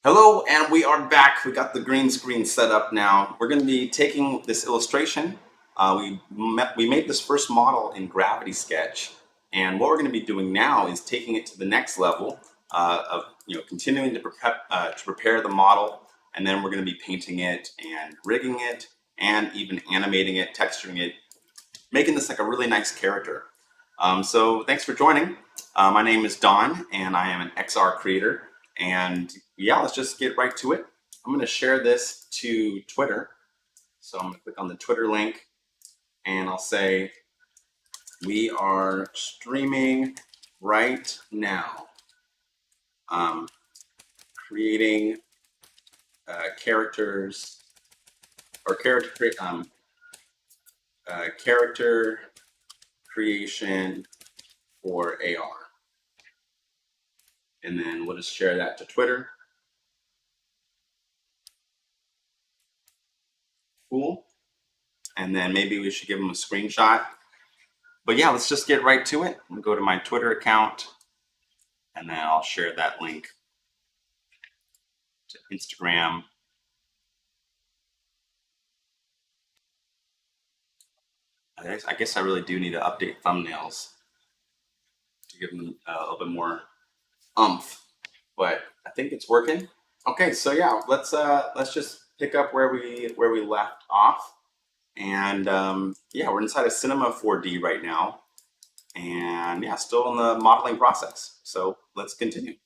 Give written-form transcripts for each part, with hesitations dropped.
Hello, and we are back. We got the green screen set up now. We're going to be taking this illustration. We made this first model in Gravity Sketch, and what we're going to be doing now is taking it to the next level of continuing to prepare the model, and then we're going to be painting it and rigging it, and even animating it, texturing it, making this like a really nice character. So thanks for joining. My name is Don, and I am an XR creator. And yeah, let's just get right to it. I'm going to share this to Twitter. So I'm going to click on the Twitter link, and I'll say, we are streaming right now, creating characters or character creation for AR. And then we'll just share that to Twitter. Cool. And then maybe we should give them a screenshot. But yeah, let's just get right to it. I'm gonna go to my Twitter account, and then I'll share that link to Instagram. I guess I really do need to update thumbnails to give them a little bit more oomph, but I think it's working. Okay, so yeah, let's just pick up where we left off, and yeah, we're inside of Cinema 4D right now, and yeah, still in the modeling process. So let's continue.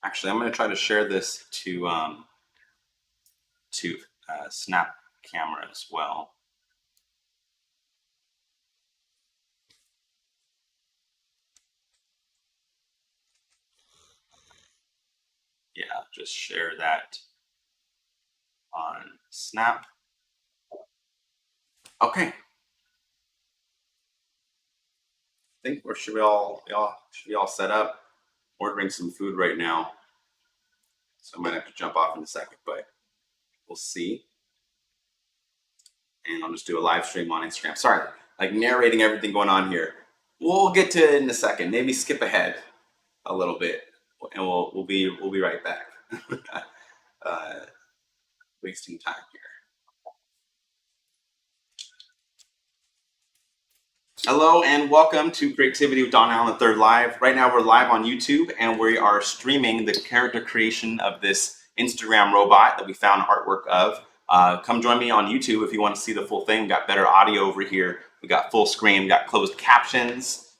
Actually, I'm going to try to share this to Snap Camera as well. Yeah, just share that on Snap. Okay. I think we should be all set up. Ordering some food right now, so I might have to jump off in a second, but we'll see. And I'll just do a live stream on Instagram. Sorry, like narrating everything going on here. We'll get to it in a second. Maybe skip ahead a little bit, and we'll be right back. Wasting time here. Hello and welcome to Creativity with Don Allen III Live. Right now we're live on YouTube, and we are streaming the character creation of this Instagram robot that we found artwork of. Come join me on YouTube if you want to see the full thing. We got better audio over here. We got full screen. We got closed captions,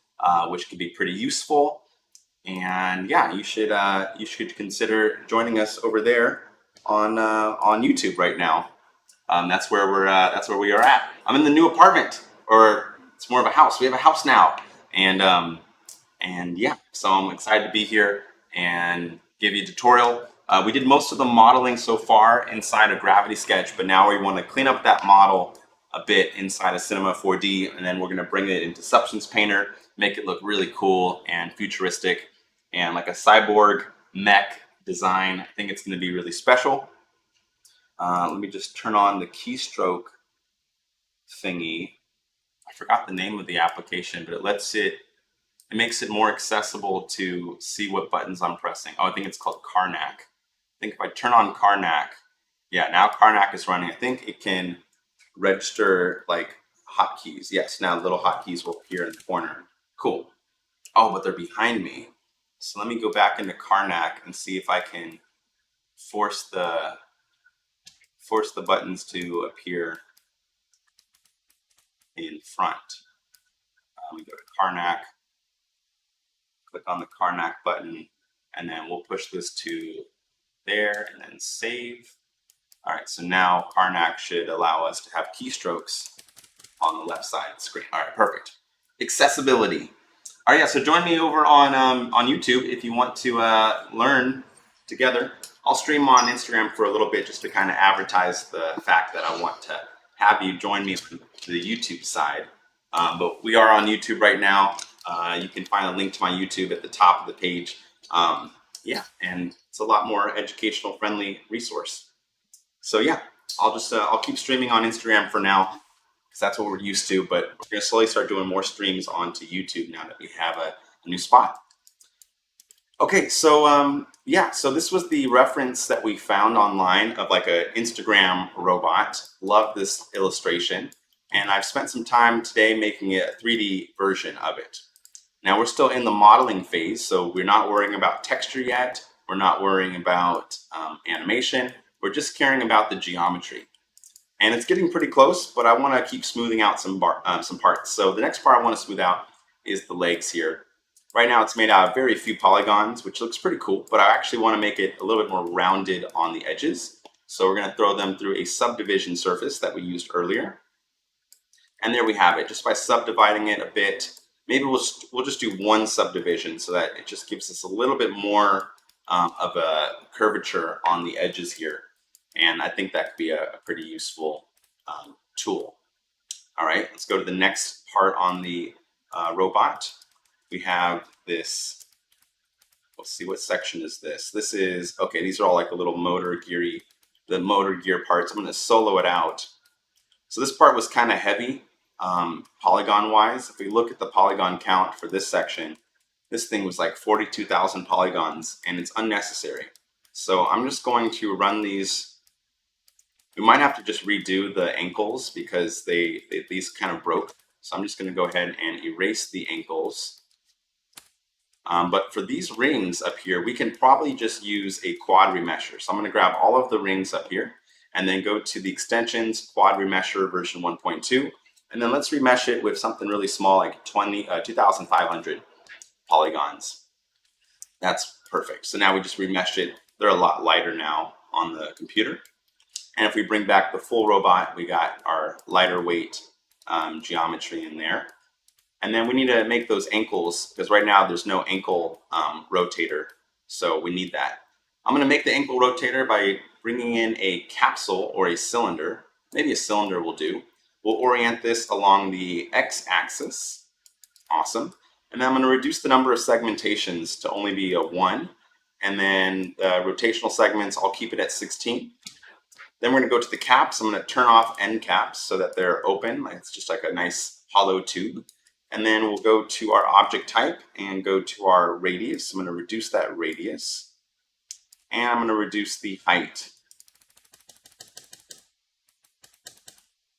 which can be pretty useful. And yeah, you should consider joining us over there on YouTube right now. That's where we are at. I'm in the new apartment, or it's more of a house. We have a house now, and yeah, so I'm excited to be here and give you a tutorial. We did most of the modeling so far inside of Gravity Sketch, but now we want to clean up that model a bit inside of Cinema 4D, and then we're going to bring it into Substance Painter, make it look really cool and futuristic, and like a cyborg mech design. I think it's going to be really special. Let me just turn on the keystroke thingy. I forgot the name of the application, but it makes it more accessible to see what buttons I'm pressing. Oh, I think it's called Karnak. I think if I turn on Karnak, yeah, now Karnak is running. I think it can register like hotkeys. Yes, now little hotkeys will appear in the corner. Cool. Oh, but they're behind me. So let me go back into Karnak and see if I can force the buttons to appear in front. Let me go to Karnak, click on the Karnak button, and then we'll push this to there and then save. All right, so now Karnak should allow us to have keystrokes on the left side of the screen. All right, perfect. Accessibility. All right, yeah, so join me over on YouTube if you want to learn together. I'll stream on Instagram for a little bit just to kind of advertise the fact that I want to have you join me to the YouTube side. But we are on YouTube right now. You can find a link to my YouTube at the top of the page. Yeah, and it's a lot more educational friendly resource. So yeah, I'll keep streaming on Instagram for now, because that's what we're used to, but we're going to slowly start doing more streams onto YouTube now that we have a new spot. Okay, so yeah, so this was the reference that we found online of like a Instagram robot. Love this illustration, and I've spent some time today making a 3D version of it. Now we're still in the modeling phase, so we're not worrying about texture yet. We're not worrying about animation. We're just caring about the geometry. And it's getting pretty close, but I want to keep smoothing out some parts. So the next part I want to smooth out is the legs here. Right now it's made out of very few polygons, which looks pretty cool, but I actually want to make it a little bit more rounded on the edges. So we're going to throw them through a subdivision surface that we used earlier. And there we have it. Just by subdividing it a bit, maybe we'll just do one subdivision so that it just gives us a little bit more of a curvature on the edges here. And I think that could be a pretty useful tool. All right, let's go to the next part on the robot. We have this, let's see, what section is this? This is, okay, these are all like a little motor geary, the motor gear parts. I'm gonna solo it out. So this part was kind of heavy polygon wise. If we look at the polygon count for this section, this thing was like 42,000 polygons and it's unnecessary. So I'm just going to run these. We might have to just redo the ankles because these kind of broke. So I'm just going to go ahead and erase the ankles. But for these rings up here, we can probably just use a quad remesher. So I'm going to grab all of the rings up here and then go to the extensions, quad remesher version 1.2. And then let's remesh it with something really small like 2,500 polygons. That's perfect. So now we just remeshed it. They're a lot lighter now on the computer. And if we bring back the full robot, we got our lighter weight geometry in there. And then we need to make those ankles, because right now there's no ankle rotator. So we need that. I'm going to make the ankle rotator by bringing in a capsule or a cylinder. Maybe a cylinder will do. We'll orient this along the x-axis. Awesome. And then I'm going to reduce the number of segmentations to only be a 1. And then the rotational segments, I'll keep it at 16. Then we're going to go to the caps. I'm going to turn off end caps so that they're open. It's just like a nice hollow tube. And then we'll go to our object type and go to our radius. I'm going to reduce that radius. And I'm going to reduce the height.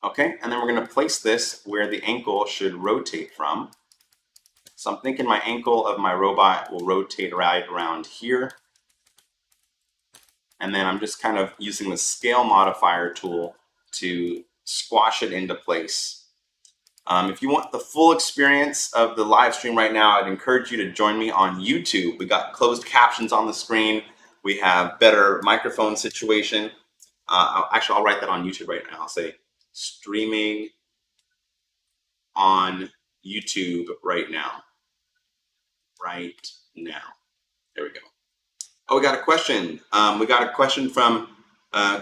Okay, and then we're going to place this where the ankle should rotate from. So I'm thinking my ankle of my robot will rotate right around here. And then I'm just kind of using the scale modifier tool to squash it into place. If you want the full experience of the live stream right now, I'd encourage you to join me on YouTube. We got closed captions on the screen. We have better microphone situation. Actually, I'll write that on YouTube right now. I'll say streaming on YouTube right now. Right now. There we go. Oh, we got a question. We got a question from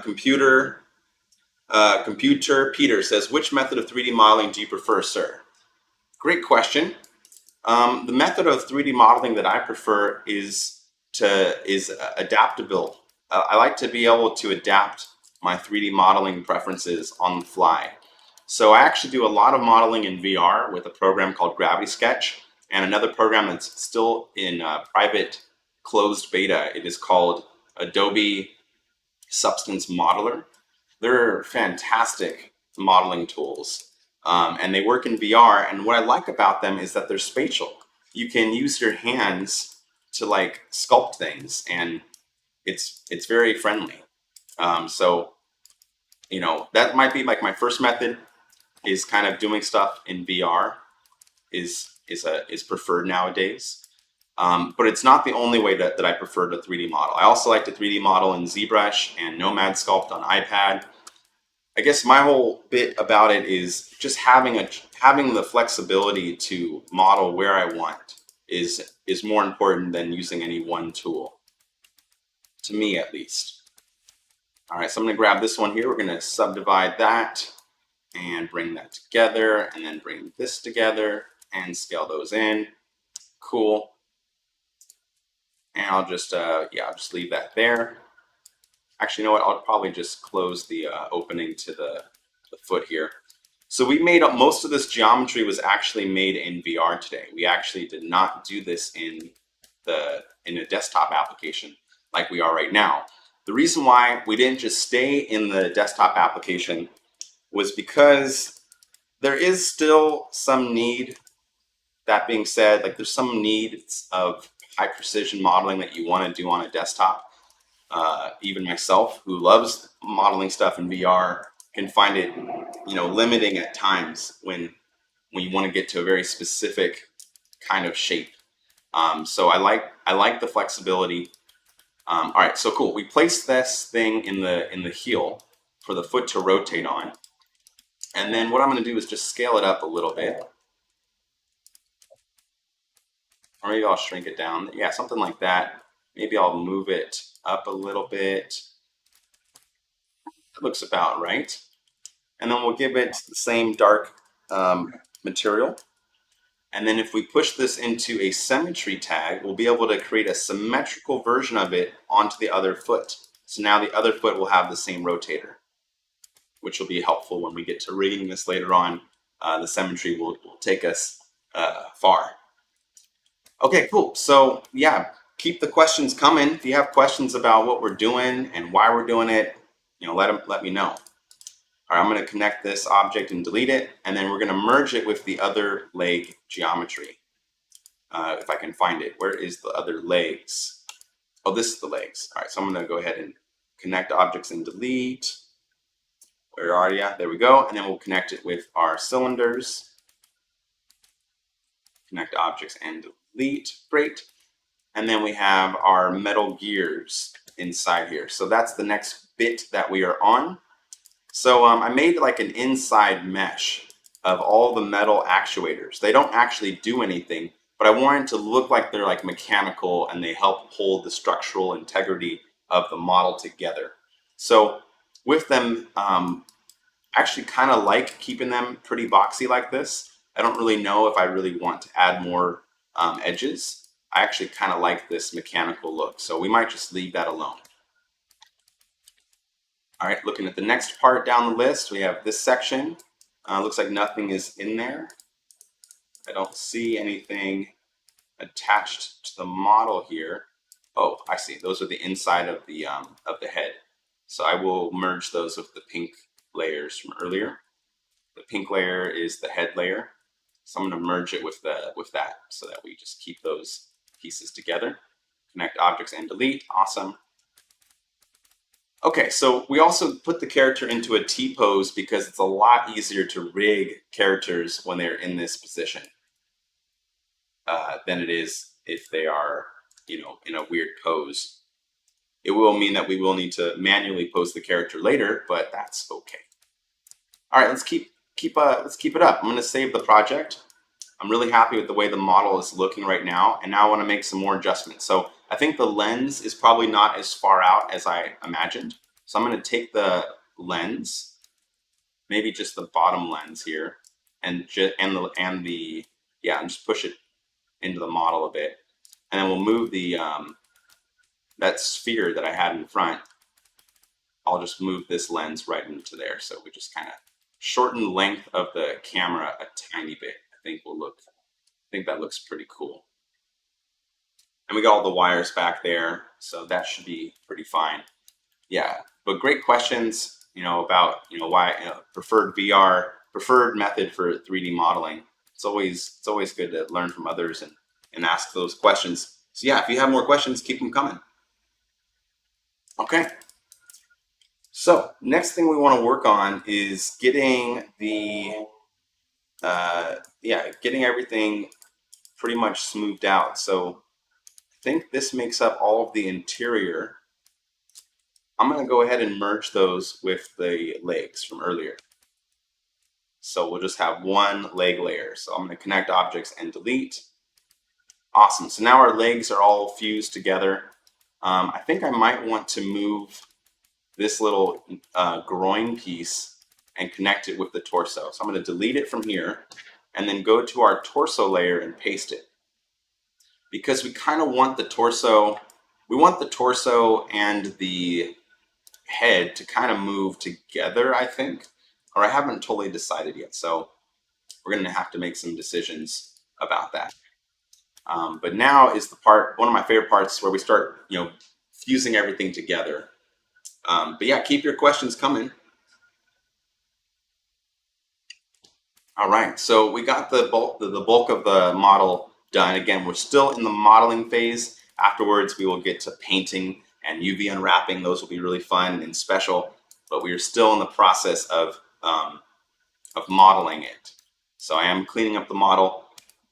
Computer Peter says, which method of 3D modeling do you prefer, sir? Great question. The method of 3D modeling that I prefer is adaptable. I like to be able to adapt my 3D modeling preferences on the fly. So I actually do a lot of modeling in VR with a program called Gravity Sketch and another program that's still in private closed beta. It is called Adobe Substance Modeler. They're fantastic modeling tools, and they work in VR. And what I like about them is that they're spatial. You can use your hands to like sculpt things, and it's very friendly. So, you know, that might be like my first method is kind of doing stuff in VR is preferred nowadays. But it's not the only way that I prefer to 3D model. I also like to 3D model in ZBrush and Nomad Sculpt on iPad. I guess my whole bit about it is just having the flexibility to model where I want is more important than using any one tool, to me at least. All right, so I'm going to grab this one here. We're going to subdivide that and bring that together, and then bring this together and scale those in. Cool. And I'll just I'll just leave that there. Actually, you know what? I'll probably just close the opening to the foot here. So we made up, most of this geometry was actually made in VR today. We actually did not do this in in a desktop application like we are right now. The reason why we didn't just stay in the desktop application was because there is still some need. That being said, like there's some needs of high precision modeling that you want to do on a desktop. Even myself, who loves modeling stuff in VR, can find it, limiting at times when you want to get to a very specific kind of shape. So I like the flexibility. All right, so cool. We placed this thing in the heel for the foot to rotate on, and then what I'm going to do is just scale it up a little bit, or maybe I'll shrink it down. Yeah, something like that. Maybe I'll move it up a little bit. That looks about right. And then we'll give it the same dark material. And then if we push this into a symmetry tag, we'll be able to create a symmetrical version of it onto the other foot. So now the other foot will have the same rotator, which will be helpful when we get to rigging this later on. The symmetry will take us far. Okay, cool. So yeah, keep the questions coming. If you have questions about what we're doing and why we're doing it, let me know. All right, I'm going to connect this object and delete it, and then we're going to merge it with the other leg geometry. If I can find it. Where is the other legs? Oh, this is the legs. All right, so I'm going to go ahead and connect objects and delete. Where are you? There we go. And then we'll connect it with our cylinders. Connect objects and delete. Great. And then we have our metal gears inside here. So that's the next bit that we are on. So I made like an inside mesh of all the metal actuators. They don't actually do anything, but I wanted to look like they're like mechanical and they help hold the structural integrity of the model together. So with them, I actually kind of like keeping them pretty boxy like this. I don't really know if I really want to add more edges. I actually kind of like this mechanical look, so we might just leave that alone. All right, looking at the next part down the list, we have this section. Looks like nothing is in there. I don't see anything attached to the model here. Oh, I see. Those are the inside of the head. So I will merge those with the pink layers from earlier. The pink layer is the head layer. So I'm going to merge it with that so that we just keep those pieces together. Connect objects and delete. Awesome. Okay, so we also put the character into a T-pose because it's a lot easier to rig characters when they're in this position than it is if they are, in a weird pose. It will mean that we will need to manually pose the character later, but that's okay. All right, let's keep it up. I'm going to save the project. I'm really happy with the way the model is looking right now, and now I want to make some more adjustments. So I think the lens is probably not as far out as I imagined. So I'm going to take the lens, maybe just the bottom lens here, and just push it into the model a bit, and then we'll move the that sphere that I had in front. I'll just move this lens right into there, so we just kind of shorten the length of the camera a tiny bit. I think that looks pretty cool. And we got all the wires back there, so that should be pretty fine. Yeah, but great questions, about, why preferred method for 3D modeling. It's always good to learn from others and ask those questions. So yeah, if you have more questions, keep them coming. Okay. So next thing we want to work on is getting getting everything pretty much smoothed out. So I think this makes up all of the interior. I'm going to go ahead and merge those with the legs from earlier. So we'll just have one leg layer. So I'm going to connect objects and delete. Awesome. So now our legs are all fused together. I think I might want to move this little groin piece and connect it with the torso. So I'm going to delete it from here and then go to our torso layer and paste it. Because we kind of want the torso and the head to kind of move together, I think, or I haven't totally decided yet. So we're going to have to make some decisions about that. But now is the part, one of my favorite parts, where we start, fusing everything together. But yeah, keep your questions coming. All right, so we got the bulk of the model done. Again, we're still in the modeling phase. Afterwards, we will get to painting and UV unwrapping. Those will be really fun and special, but we are still in the process of modeling it. So I am cleaning up the model.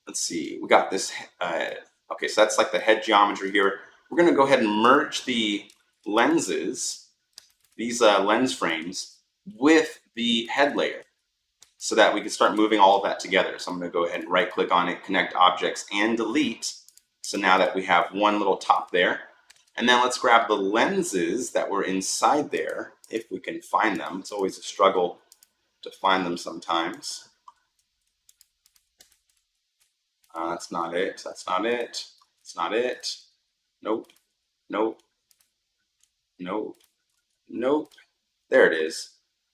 Let's see, we got this. Okay, so that's like the head geometry here. We're going to go ahead and merge the lenses, these lens frames, with the head layer, so that we can start moving all of that together. So I'm going to go ahead and right click on it, connect objects, and delete. So now that we have one little top there. And then let's grab the lenses that were inside there, if we can find them. It's always a struggle to find them sometimes. That's not it. That's not it. That's not it. Nope. Nope. Nope. Nope. There it is.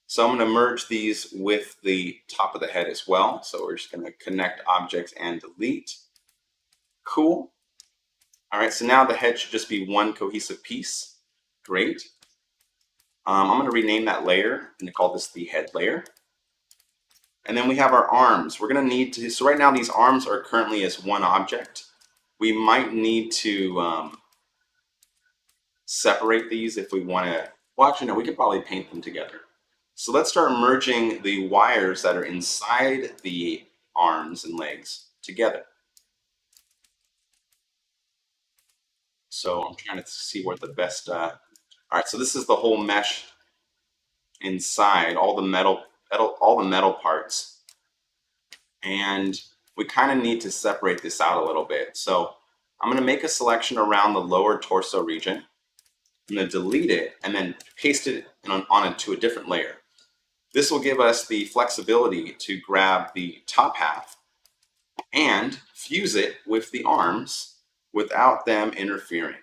So I'm going to merge these with the top of the head as well. So we're just going to connect objects and delete. Cool. All right, so now the head should just be one cohesive piece. Great. I'm going to rename that layer and call this the head layer. And then we have our arms. We're going to need to, so right now these arms are currently as one object. We might need to separate these if we want to, well, actually no, we could probably paint them together. So let's start merging the wires that are inside the arms and legs together. So I'm trying to see what the best, all right, so this is the whole mesh inside, all the metal parts. And we kind of need to separate this out a little bit. So I'm going to make a selection around the lower torso region. I'm going to delete it and then paste it onto a different layer. This will give us the flexibility to grab the top half and fuse it with the arms without them interfering.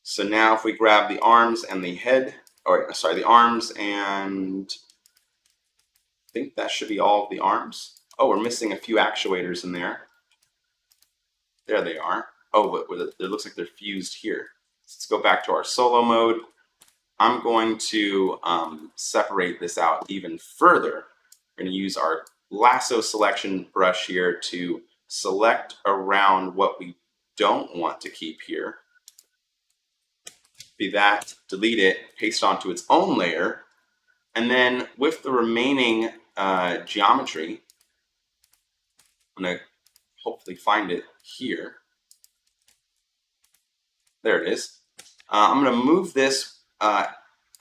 So now if we grab the arms and the head, or sorry, the arms, and I think that should be all of the arms. Oh, we're missing a few actuators in there. There they are. Oh, but it looks like they're fused here. Let's go back to our solo mode. I'm going to separate this out even further. We're going to use our lasso selection brush here to select around what we don't want to keep here. Be that, delete it, paste onto its own layer, and then with the remaining geometry, I'm going to hopefully find it here. There it is. I'm going to move this,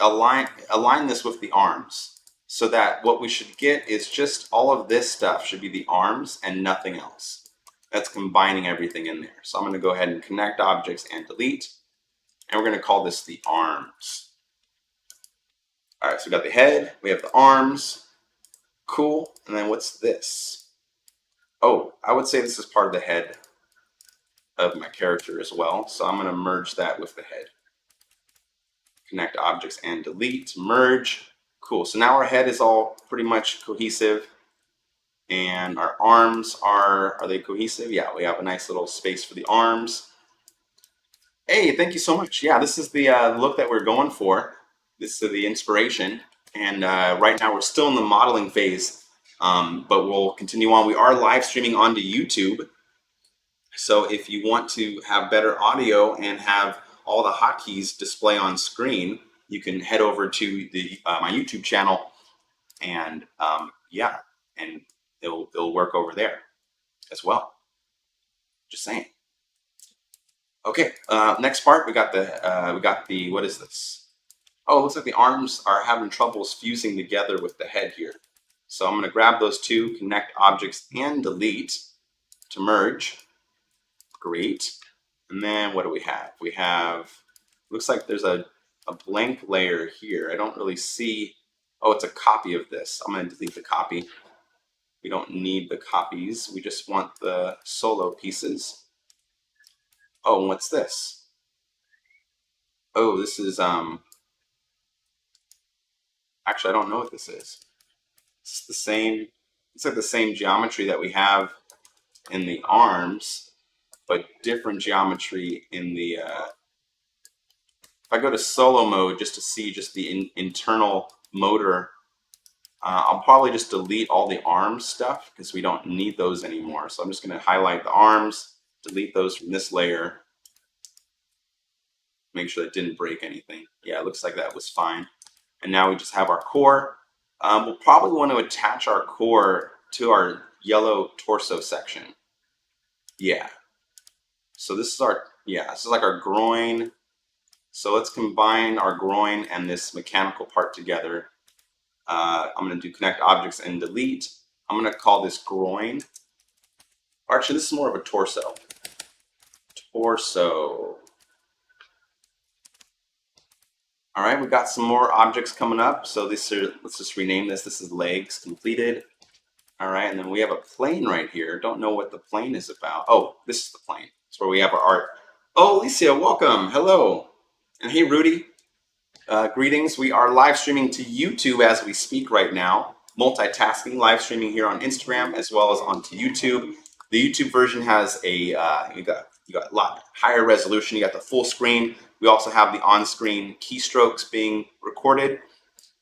align this with the arms, so that what we should get is just all of this stuff should be the arms and nothing else. That's combining everything in there. So I'm going to go ahead and connect objects and delete, and we're going to call this the arms. All right, so we got the head, we have the arms. Cool. And then what's this? Oh, I would say this is part of the head of my character as well. So I'm going to merge that with the head. Connect objects and delete, merge. Cool. So now our head is all pretty much cohesive. And our arms are they cohesive? Yeah, we have a nice little space for the arms. Hey, thank you so much. Yeah, this is the look that we're going for. This is the inspiration. And right now we're still in the modeling phase, but we'll continue on. We are live streaming onto YouTube. So if you want to have better audio and have all the hotkeys display on screen, you can head over to the my YouTube channel, and yeah, and it'll work over there as well. Just saying. Okay, next part we got the what is this? Oh, it looks like the arms are having troubles fusing together with the head here. So I'm going to grab those two, connect objects and delete to merge. Great. And then what do we have? We have, looks like there's a blank layer here. I don't really see, oh, it's a copy of this. I'm going to delete the copy. We don't need the copies. We just want the solo pieces. Oh, and what's this? Oh, this is, actually, I don't know what this is. It's the same, it's like the same geometry that we have in the arms. but different geometry in the, if I go to solo mode just to see just the internal motor, I'll probably just delete all the arms stuff because we don't need those anymore. So I'm just going to highlight the arms, delete those from this layer, make sure that didn't break anything. Yeah, it looks like that was fine. And now we just have our core. We'll probably want to attach our core to our yellow torso section. Yeah. So this is our, this is like our groin. So let's combine our groin and this mechanical part together. I'm going to do connect objects and delete. I'm going to call this groin. Actually, this is more of a torso. Torso. All right, we got some more objects coming up. So this are, let's just rename this. This is legs completed. All right, and then we have a plane right here. Don't know what the plane is about. Oh, this is the plane. It's where we have our art. Oh, Alicia, welcome. Hello. And hey, Rudy. Greetings. We are live streaming to YouTube as we speak right now. Multitasking, live streaming here on Instagram as well as onto YouTube. The YouTube version has a you got a lot higher resolution. You got the full screen. We also have the on-screen keystrokes being recorded,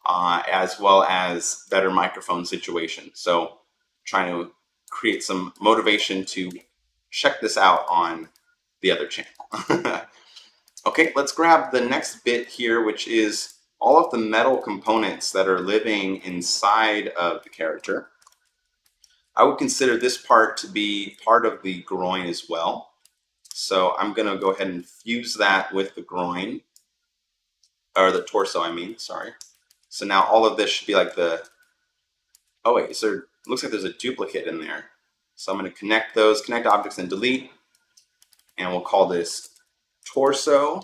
as well as better microphone situation. So, trying to create some motivation to check this out on the other channel. Okay, let's grab the next bit here, which is all of the metal components that are living inside of the character. I would consider this part to be part of the groin as well. So I'm going to go ahead and fuse that with the groin, or the torso, I mean, sorry. So now all of this should be like the, oh wait, so it looks like there's a duplicate in there. So I'm going to connect those, connect objects and delete, and we'll call this torso.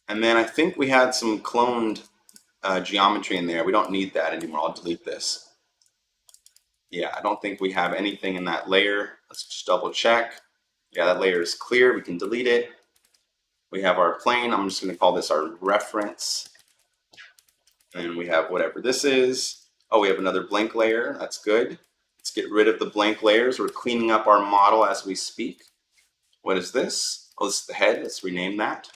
And then I think we had some cloned geometry in there. We don't need that anymore. I'll delete this. Yeah, I don't think we have anything in that layer. Let's just double check. Yeah, that layer is clear. We can delete it. We have our plane. I'm just going to call this our reference. And we have whatever this is. Oh, we have another blank layer. That's good. Let's get rid of the blank layers. We're cleaning up our model as we speak. What is this? Oh, this is the head. Let's rename that.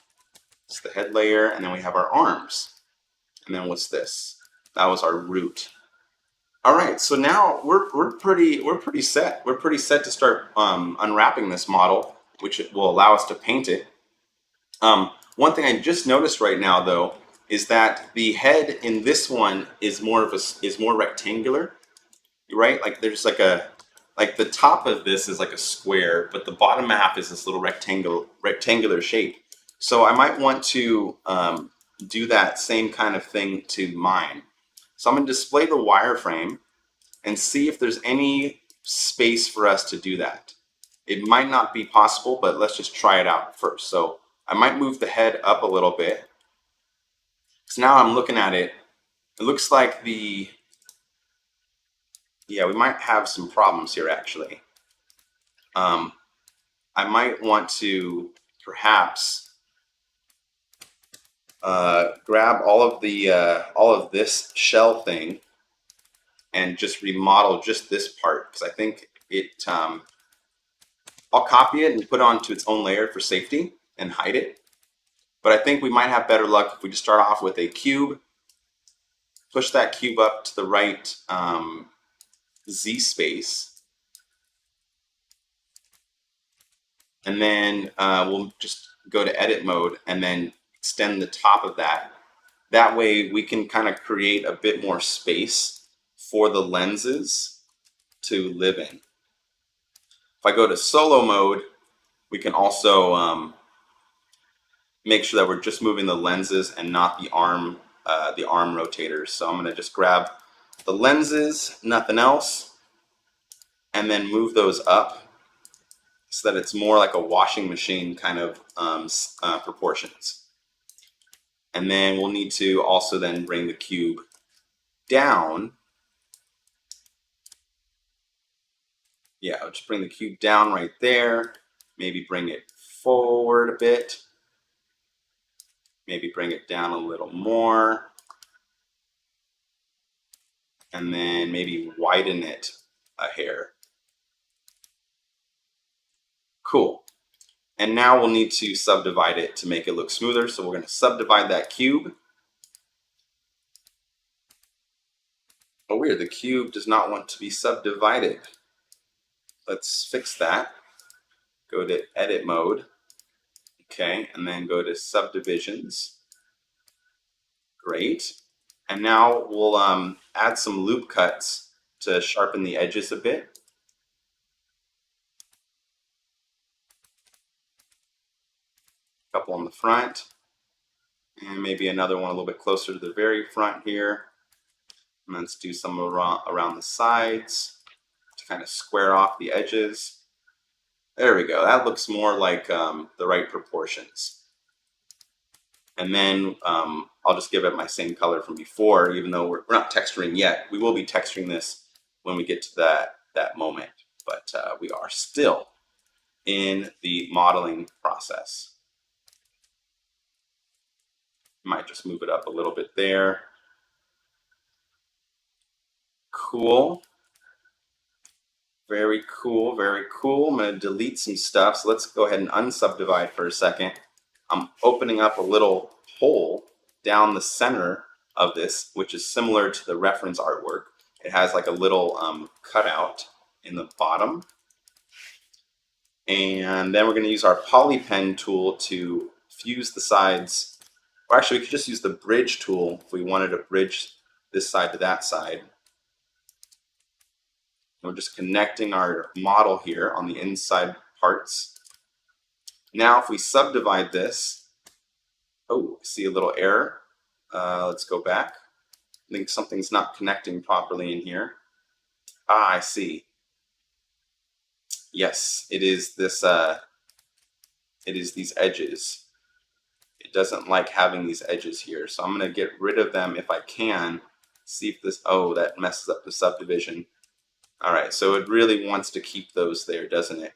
It's the head layer. And then we have our arms. And then what's this? That was our root. All right, so now we're pretty set. We're pretty set to start unwrapping this model, which will allow us to paint it. One thing I just noticed right now, though, is that the head in this one is more rectangular, right? Like there's like the top of this is like a square, but the bottom half is this little rectangular shape. So I might want to do that same kind of thing to mine. So I'm going to display the wireframe and see if there's any space for us to do that. It might not be possible, but let's just try it out first. So I might move the head up a little bit. So now I'm looking at it. It looks like we might have some problems here actually. I might want to perhaps grab all of this shell thing and just remodel just this part, because I think it, I'll copy it and put it onto its own layer for safety and hide it. But I think we might have better luck if we just start off with a cube, push that cube up to the right Z space, and then we'll just go to edit mode and then extend the top of that. That way we can kind of create a bit more space for the lenses to live in. If I go to solo mode, we can also make sure that we're just moving the lenses and not the arm rotators. So I'm going to just grab the lenses, nothing else, and then move those up so that it's more like a washing machine kind of proportions. And then we'll need to also then bring the cube down. Yeah, I'll just bring the cube down right there. Maybe bring it forward a bit. Maybe bring it down a little more. And then maybe widen it a hair. Cool. And now we'll need to subdivide it to make it look smoother. So we're going to subdivide that cube. Oh, weird. The cube does not want to be subdivided. Let's fix that. Go to edit mode. Okay, and then go to subdivisions. Great. And now we'll add some loop cuts to sharpen the edges a bit. A couple on the front. And maybe another one a little bit closer to the very front here. And let's do some around the sides to kind of square off the edges. There we go. That looks more like the right proportions. And then I'll just give it my same color from before, even though we're not texturing yet. We will be texturing this when we get to that moment, but we are still in the modeling process. Might just move it up a little bit there. Cool. Very cool, very cool. I'm going to delete some stuff. So let's go ahead and unsubdivide for a second. I'm opening up a little hole down the center of this, which is similar to the reference artwork. It has like a little cutout in the bottom. And then we're going to use our poly pen tool to fuse the sides. Or actually, we could just use the bridge tool if we wanted to bridge this side to that side. We're just connecting our model here on the inside parts. Now, if we subdivide this, oh, see a little error. Let's go back. I think something's not connecting properly in here. Ah, I see. Yes, it is this. It is these edges. It doesn't like having these edges here, so I'm going to get rid of them if I can. See if this. Oh, that messes up the subdivision. All right, so it really wants to keep those there, doesn't it?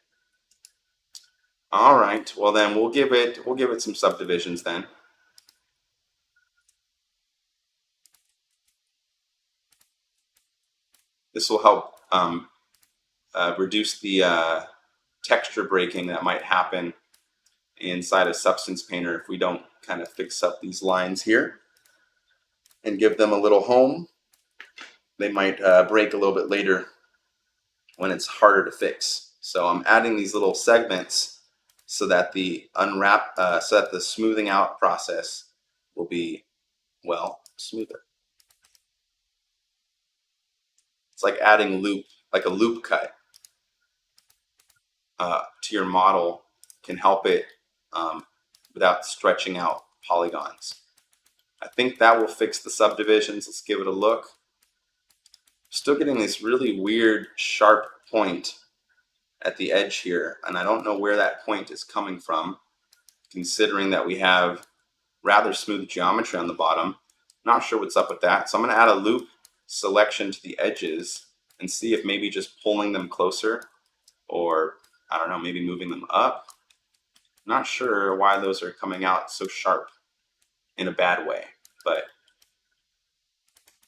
All right, well then we'll give it some subdivisions then. This will help reduce the texture breaking that might happen inside of Substance Painter if we don't kind of fix up these lines here and give them a little home. They might break a little bit later when it's harder to fix. So I'm adding these little segments so that the the smoothing out process will be, well, smoother. It's like adding like a loop cut to your model can help it without stretching out polygons. I think that will fix the subdivisions. Let's give it a look. Still getting this really weird sharp point at the edge here, and I don't know where that point is coming from, considering that we have rather smooth geometry on the bottom. Not sure what's up with that, so I'm going to add a loop selection to the edges and see if maybe just pulling them closer, or I don't know, maybe moving them up. Not sure why those are coming out so sharp in a bad way, but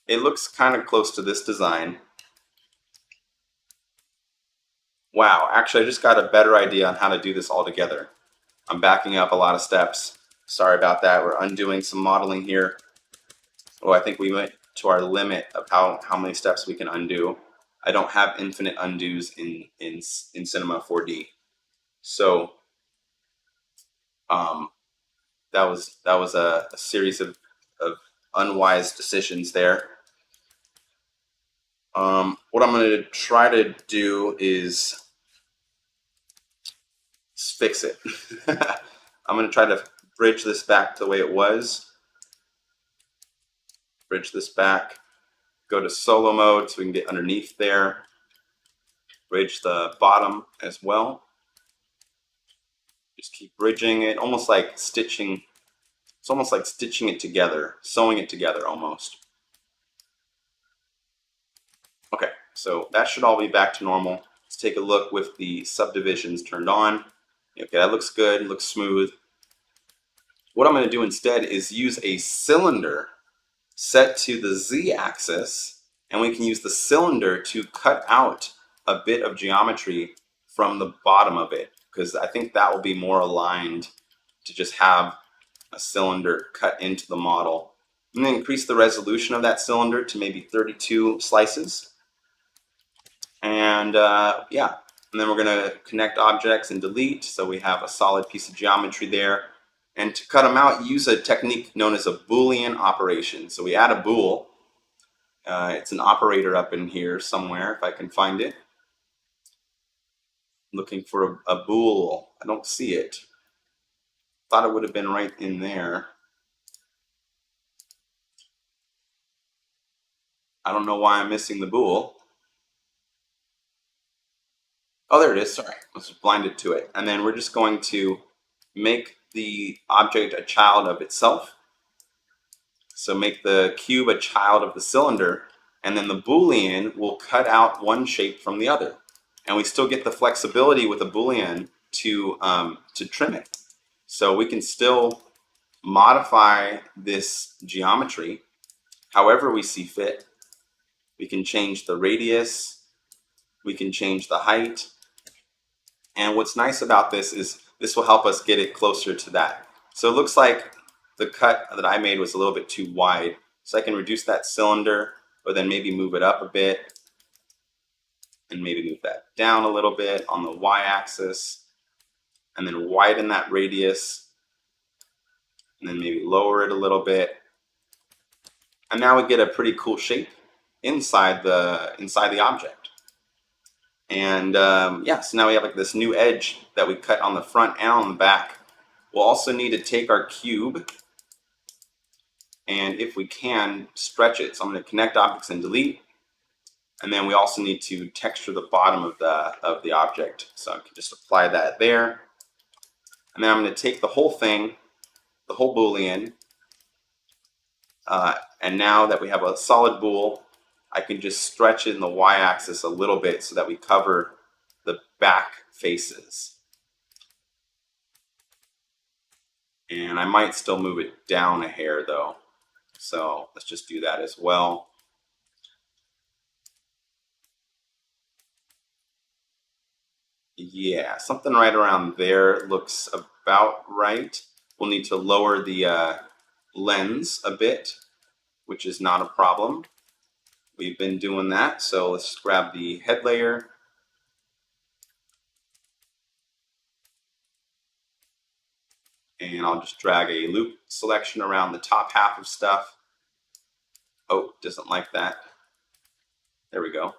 it looks kind of close to this design. Wow, actually I just got a better idea on how to do this all together. I'm backing up a lot of steps. Sorry about that. We're undoing some modeling here. Oh, I think we went to our limit of how many steps we can undo. I don't have infinite undos in Cinema 4D. So that was a series of unwise decisions there. What I'm going to try to do is fix it. I'm going to try to bridge this back to the way it was. Bridge this back. Go to solo mode so we can get underneath there. Bridge the bottom as well. Just keep bridging it, almost like stitching. It's almost like stitching it together, sewing it together almost. Okay, so that should all be back to normal. Let's take a look with the subdivisions turned on. Okay, that looks good, looks smooth. What I'm going to do instead is use a cylinder set to the z-axis, and we can use the cylinder to cut out a bit of geometry from the bottom of it. because I think that will be more aligned to just have a cylinder cut into the model. I'm going to increase the resolution of that cylinder to maybe 32 slices. And yeah, and then we're going to connect objects and delete, so we have a solid piece of geometry there. And to cut them out, use a technique known as a Boolean operation. So we add a bool. It's an operator up in here somewhere, if I can find it. Looking for a bool. I don't see it. Thought it would have been right in there. I don't know why I'm missing the bool. Oh, there it is. Sorry, I was blinded to it. And then we're just going to make the object a child of itself. So make the cube a child of the cylinder, and then the Boolean will cut out one shape from the other. And we still get the flexibility with a Boolean to trim it. So we can still modify this geometry however we see fit. We can change the radius, we can change the height. And what's nice about this is this will help us get it closer to that. So it looks like the cut that I made was a little bit too wide. So I can reduce that cylinder, or then maybe move it up a bit, and maybe move that down a little bit on the y-axis, and then widen that radius, and then maybe lower it a little bit. And now we get a pretty cool shape inside the object. And yeah, so now we have like this new edge that we cut on the front and on the back. We'll also need to take our cube, and if we can, stretch it. So I'm going to connect objects and delete. And then we also need to texture the bottom of the object. So I can just apply that there. And then I'm going to take the whole thing, the whole Boolean, and now that we have a solid bool, I can just stretch it in the y-axis a little bit so that we cover the back faces. And I might still move it down a hair though. So let's just do that as well. Yeah, something right around there looks about right. We'll need to lower the lens a bit, which is not a problem. We've been doing that, so let's grab the head layer. And I'll just drag a loop selection around the top half of stuff. Oh, doesn't like that. There we go.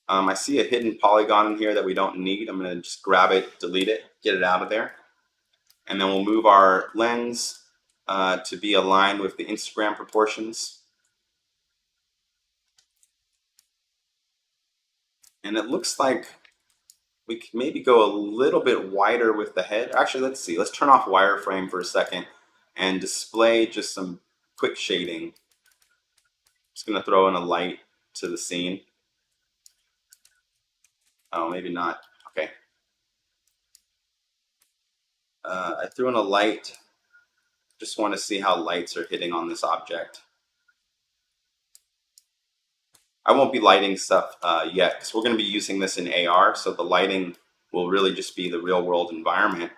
I see a hidden polygon in here that we don't need. I'm going to just grab it, delete it, get it out of there. And then we'll move our lens to be aligned with the Instagram proportions. And it looks like we could maybe go a little bit wider with the head. Actually, let's see. Let's turn off wireframe for a second and display just some quick shading. Just going to throw in a light to the scene. Oh, maybe not. Okay. I threw in a light. Just want to see how lights are hitting on this object. I won't be lighting stuff yet because we're going to be using this in AR, so the lighting will really just be the real world environment.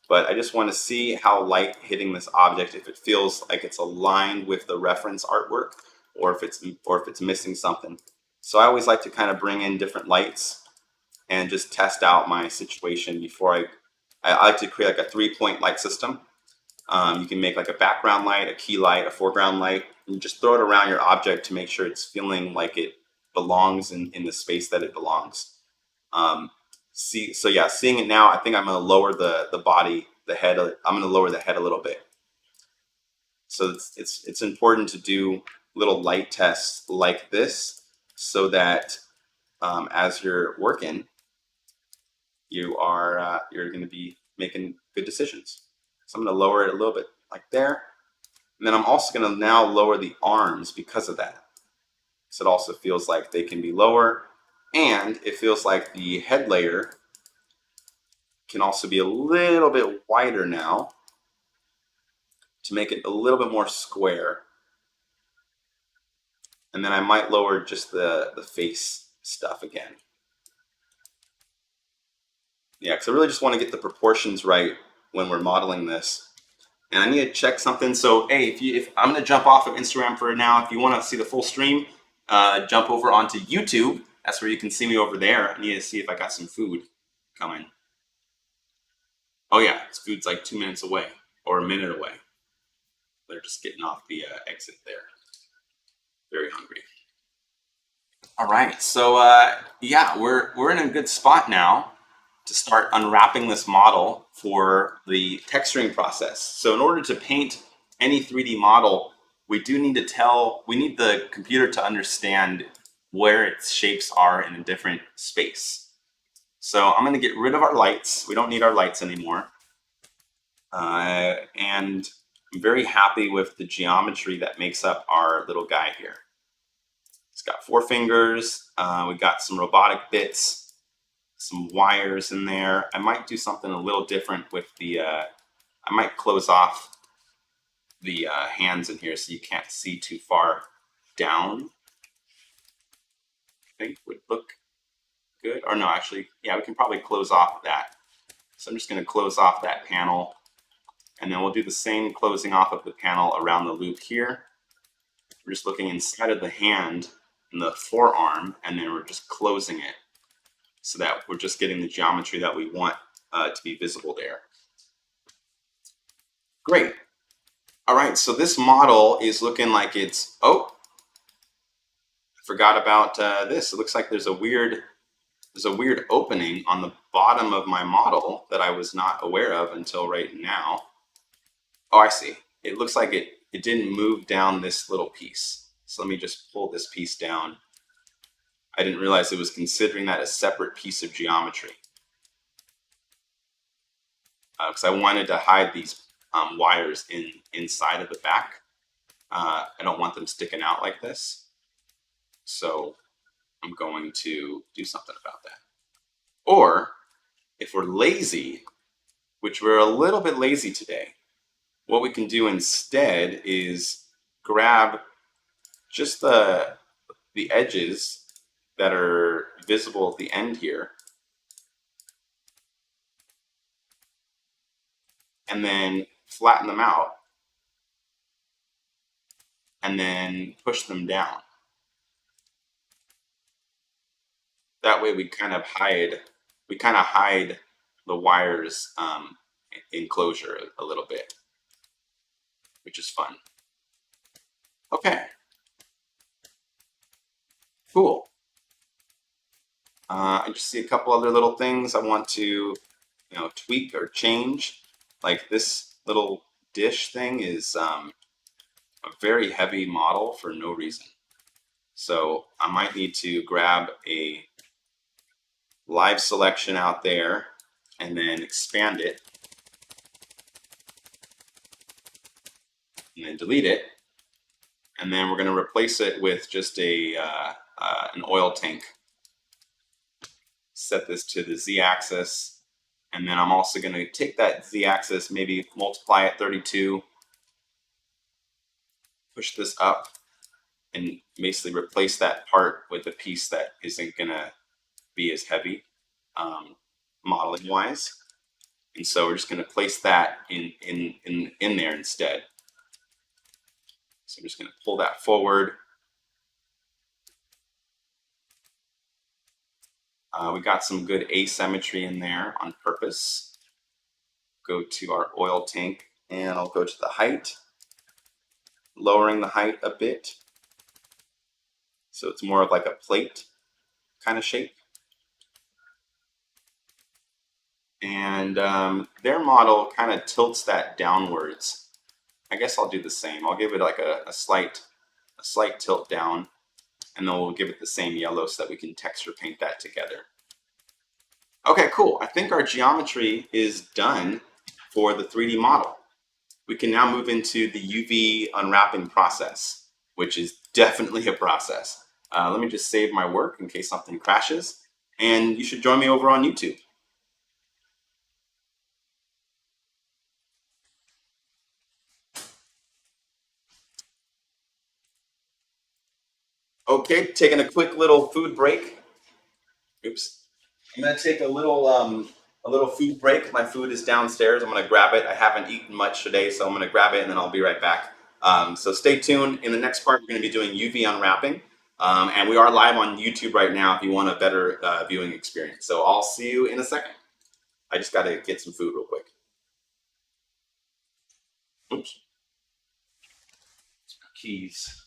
But I just want to see how light hitting this object, if it feels like it's aligned with the reference artwork, or if it's missing something. So I always like to kind of bring in different lights and just test out my situation before I like to create like a 3-point light system. You can make like a background light, a key light, a foreground light, and just throw it around your object to make sure it's feeling like it belongs in the space that it belongs. So yeah, seeing it now, I think I'm going to lower the body, the head. I'm going to lower the head a little bit. So it's important to do little light tests like this so that as you're working, you're going to be making good decisions. So I'm going to lower it a little bit like there. And then I'm also going to now lower the arms because of that. So it also feels like they can be lower, and it feels like the head layer can also be a little bit wider now to make it a little bit more square. And then I might lower just the face stuff again. Yeah, because I really just want to get the proportions right when we're modeling this. And I need to check something. So, hey, if I'm going to jump off of Instagram for now, if you want to see the full stream, jump over onto YouTube. That's where you can see me over there. I need to see if I got some food coming. Oh yeah, this food's like 2 minutes away or a minute away. They're just getting off the exit there. Very hungry. All right, so yeah, we're in a good spot now to start unwrapping this model for the texturing process. So in order to paint any 3D model, we need the computer to understand where its shapes are in a different space. So I'm going to get rid of our lights. We don't need our lights anymore. And I'm very happy with the geometry that makes up our little guy here. It's got 4 fingers. We got some robotic bits, some wires in there. I might do something a little different with the, I might close off the hands in here so you can't see too far down. I think would look good. Or no, actually, yeah, we can probably close off that. So I'm just going to close off that panel. And then we'll do the same closing off of the panel around the loop here. We're just looking inside of the hand and the forearm, and then we're just closing it so that we're just getting the geometry that we want to be visible there. Great. All right, so this model is looking like it's, oh, I forgot about this. It looks like there's a weird opening on the bottom of my model that I was not aware of until right now. Oh, I see. It looks like it didn't move down this little piece. So let me just pull this piece down. I didn't realize it was considering that a separate piece of geometry. Because I wanted to hide these wires inside of the back. I don't want them sticking out like this. So I'm going to do something about that. Or if we're lazy, which we're a little bit lazy today, what we can do instead is grab just the edges that are visible at the end here, and then flatten them out, and then push them down. That way we kind of hide the wires enclosure a little bit, which is fun. Okay, cool. I just see a couple other little things I want to tweak or change. Like this little dish thing is a very heavy model for no reason. So I might need to grab a live selection out there and then expand it and then delete it. And then we're going to replace it with just an oil tank. Set this to the z-axis, and then I'm also going to take that z-axis, maybe multiply it 32, push this up, and basically replace that part with a piece that isn't going to be as heavy modeling wise. And so we're just going to place that in there instead. So I'm just going to pull that forward. We got some good asymmetry in there on purpose. Go to our oil tank, and I'll go to the height, lowering the height a bit. So it's more of like a plate kind of shape. And their model kind of tilts that downwards. I guess I'll do the same. I'll give it like a slight tilt down, and then we'll give it the same yellow so that we can texture paint that together. Okay, cool. I think our geometry is done for the 3D model. We can now move into the UV unwrapping process, which is definitely a process. Let me just save my work in case something crashes, and you should join me over on YouTube. Okay, taking a quick little food break. Oops. I'm gonna take a little a little food break. My food is downstairs. I'm going to grab it. I haven't eaten much today, so I'm going to grab it and then I'll be right back. So stay tuned. In the next part, we're going to be doing UV unwrapping. And we are live on YouTube right now if you want a better viewing experience. So I'll see you in a second. I just got to get some food real quick. Oops. Keys.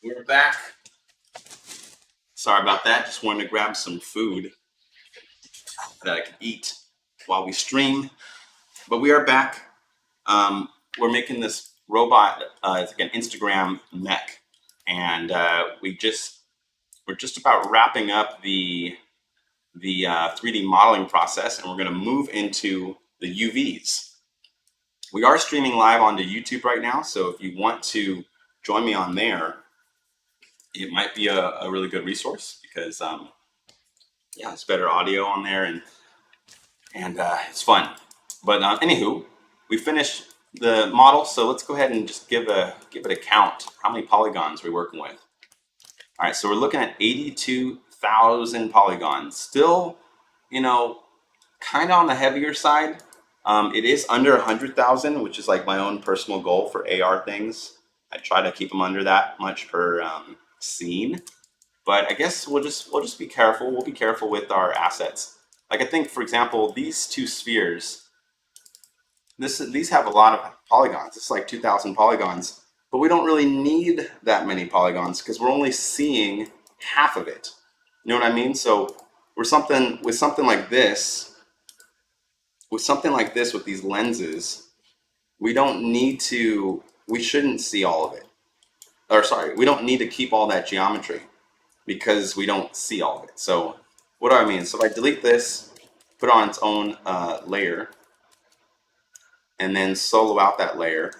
We're back. Sorry about that. Just wanted to grab some food that I could eat while we stream. But we are back. We're making this robot. It's like an Instagram mech, and we're just about wrapping up the 3D modeling process, and we're going to move into the UVs. We are streaming live onto YouTube right now, so if you want to join me on there, it might be a really good resource because yeah, it's better audio on there and it's fun. But anywho, we finished the model, so let's go ahead and just give it a count. How many polygons we're working with? All right, so we're looking at 82,000 polygons. Still, you know, kind of on the heavier side. It is under 100,000, which is like my own personal goal for AR things. I try to keep them under that much per scene. But I guess we'll just be careful. We'll be careful with our assets. Like I think, for example, these two spheres, these have a lot of polygons. It's like 2,000 polygons, but we don't really need that many polygons because we're only seeing half of it. You know what I mean? So with something like this, with these lenses, we shouldn't see all of it. Or sorry, we don't need to keep all that geometry because we don't see all of it. So what do I mean? So if I delete this, put it on its own layer, and then solo out that layer,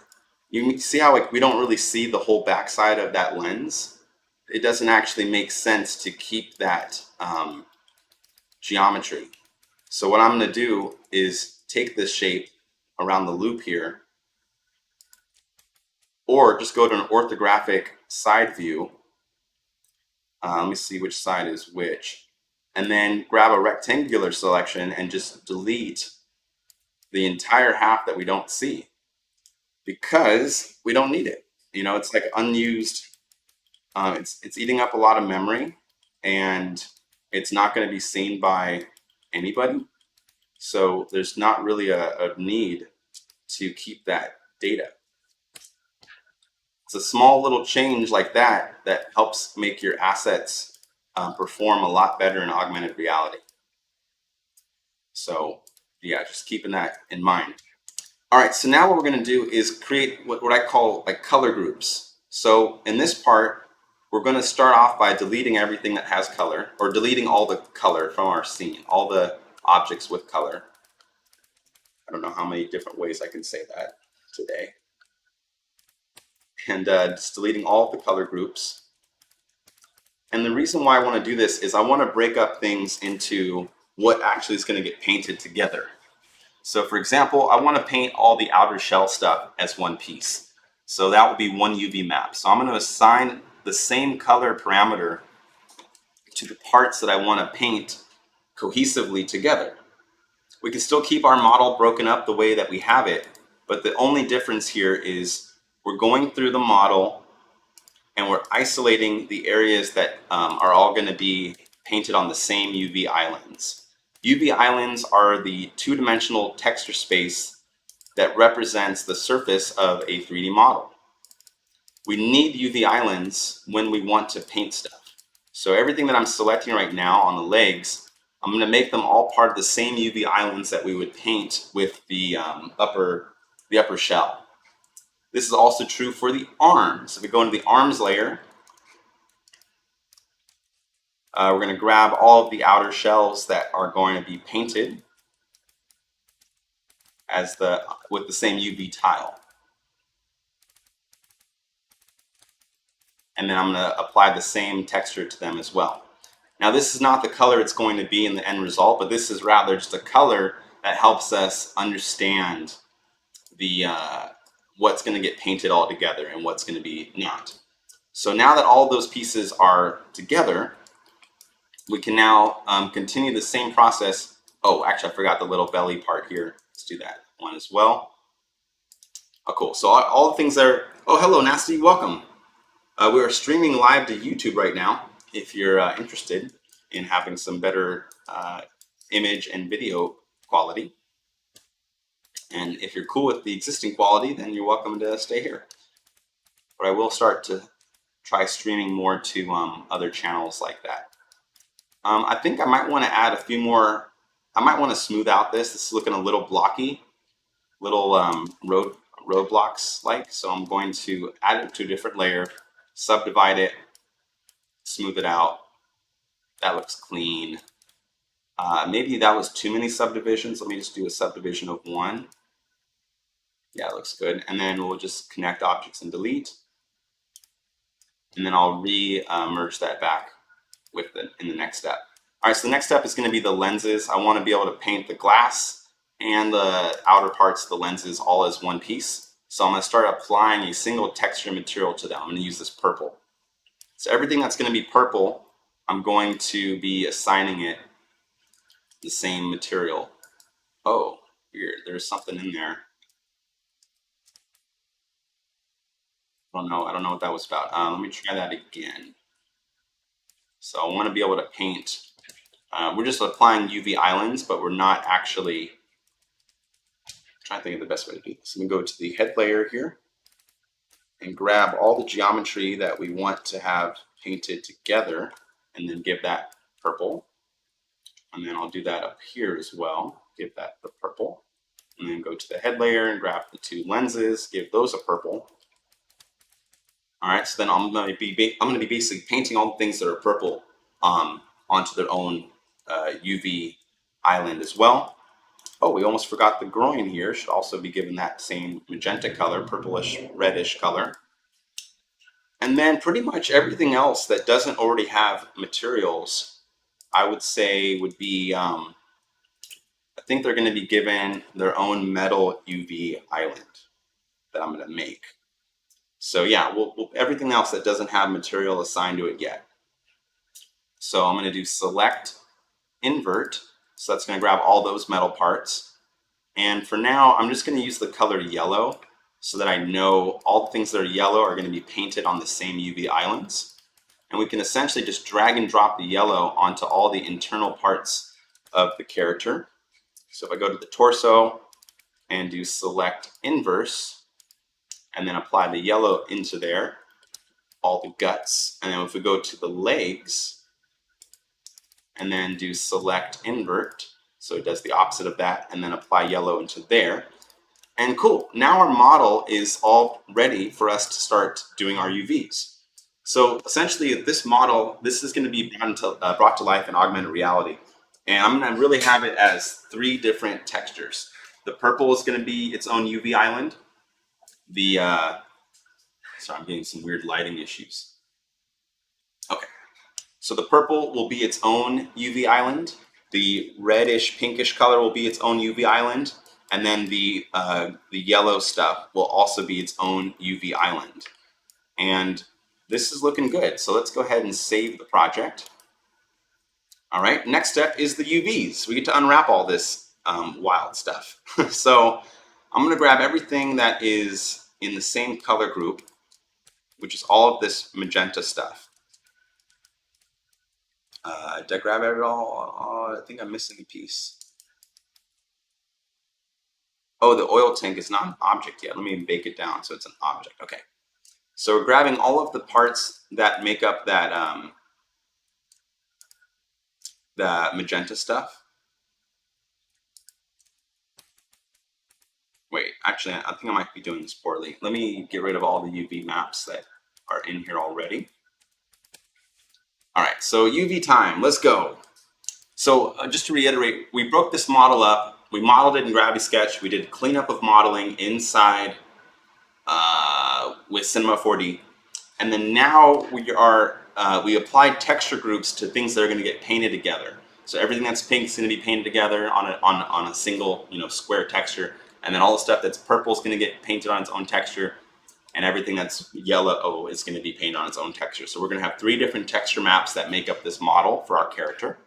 you see how like we don't really see the whole backside of that lens? It doesn't actually make sense to keep that geometry. So what I'm going to do is take this shape around the loop here, or just go to an orthographic side view. Let me see which side is which. And then grab a rectangular selection and just delete the entire half that we don't see because we don't need it. You know, it's like unused. It's eating up a lot of memory and it's not going to be seen by anybody. So there's not really a need to keep that data. It's a small little change like that that helps make your assets perform a lot better in augmented reality. So yeah, just keeping that in mind. All right, so now what we're going to do is create what I call like color groups. So in this part, we're going to start off by deleting everything that has color, or deleting all the color from our scene, all the objects with color. I don't know how many different ways I can say that today. And just deleting all of the color groups. And the reason why I want to do this is I want to break up things into what actually is going to get painted together. So for example, I want to paint all the outer shell stuff as one piece. So that would be one UV map. So I'm going to assign the same color parameter to the parts that I want to paint cohesively together. We can still keep our model broken up the way that we have it, but the only difference here is we're going through the model and we're isolating the areas that are all going to be painted on the same UV islands. UV islands are the two-dimensional texture space that represents the surface of a 3D model. We need UV islands when we want to paint stuff. So everything that I'm selecting right now on the legs, I'm going to make them all part of the same UV islands that we would paint with the upper shell. This is also true for the arms. If we go into the arms layer, we're going to grab all of the outer shells that are going to be painted as with the same UV tile. And then I'm going to apply the same texture to them as well. Now this is not the color it's going to be in the end result, but this is rather just a color that helps us understand the what's going to get painted all together and what's going to be not. So now that all those pieces are together, we can now continue the same process. Oh, actually I forgot the little belly part here. Let's do that one as well. Oh, cool. So all the things that are, oh, hello, Nasty, welcome. We are streaming live to YouTube right now. If you're interested in having some better image and video quality. And if you're cool with the existing quality, then you're welcome to stay here. But I will start to try streaming more to other channels like that. I think I might want to add a few more. I might want to smooth out this. This is looking a little blocky, little roadblocks like. So I'm going to add it to a different layer, subdivide it, smooth it out. That looks clean. Maybe that was too many subdivisions. Let me just do a subdivision of one. Yeah, it looks good. And then we'll just connect objects and delete. And then I'll re-merge that back in the next step. All right, so the next step is going to be the lenses. I want to be able to paint the glass and the outer parts of the lenses all as one piece. So I'm going to start applying a single texture material to them. I'm going to use this purple. So everything that's going to be purple, I'm going to be assigning it the same material. Oh, weird. There's something in there. I don't know what that was about. Let me try that again. So I want to be able to paint. We're just applying UV islands, but we're not actually trying to think of the best way to do this. I'm going to go to the head layer here and grab all the geometry that we want to have painted together and then give that purple. And then I'll do that up here as well. Give that the purple. And then go to the head layer and grab the two lenses, give those a purple. All right, so then I'm going to be basically painting all the things that are purple onto their own UV island as well. Oh, we almost forgot the groin here. Should also be given that same magenta color, purplish, reddish color. And then pretty much everything else that doesn't already have materials, I would say would be, I think they're going to be given their own metal UV island that I'm going to make. So yeah, everything else that doesn't have material assigned to it yet. So I'm going to do select, invert. So that's going to grab all those metal parts. And for now, I'm just going to use the color yellow so that I know all the things that are yellow are going to be painted on the same UV islands. And we can essentially just drag and drop the yellow onto all the internal parts of the character. So if I go to the torso and do select inverse, and then apply the yellow into there, all the guts. And then if we go to the legs and then do select invert, so it does the opposite of that, and then apply yellow into there. And cool, now our model is all ready for us to start doing our UVs. So essentially this model, this is going to be brought to life in augmented reality. And I'm going to really have it as 3 different textures. The purple is going to be its own UV island. The, sorry, I'm getting some weird lighting issues. Okay, so the purple will be its own UV island. The reddish pinkish color will be its own UV island. And then the yellow stuff will also be its own UV island. And this is looking good. So let's go ahead and save the project. All right, next step is the UVs. We get to unwrap all this wild stuff. So I'm going to grab everything that is in the same color group, which is all of this magenta stuff. Did I grab it all? Oh, I think I'm missing a piece. Oh, the oil tank is not an object yet. Let me bake it down so it's an object. Okay. So we're grabbing all of the parts that make up that the magenta stuff. Wait, actually, I think I might be doing this poorly. Let me get rid of all the UV maps that are in here already. All right, so UV time, let's go. So just to reiterate, we broke this model up. We modeled it in Gravity Sketch. We did cleanup of modeling inside with Cinema 4D. And then now we applied texture groups to things that are going to get painted together. So everything that's pink is going to be painted together on a single square texture. And then all the stuff that's purple is going to get painted on its own texture. And everything that's yellow is going to be painted on its own texture. So we're going to have 3 different texture maps that make up this model for our character.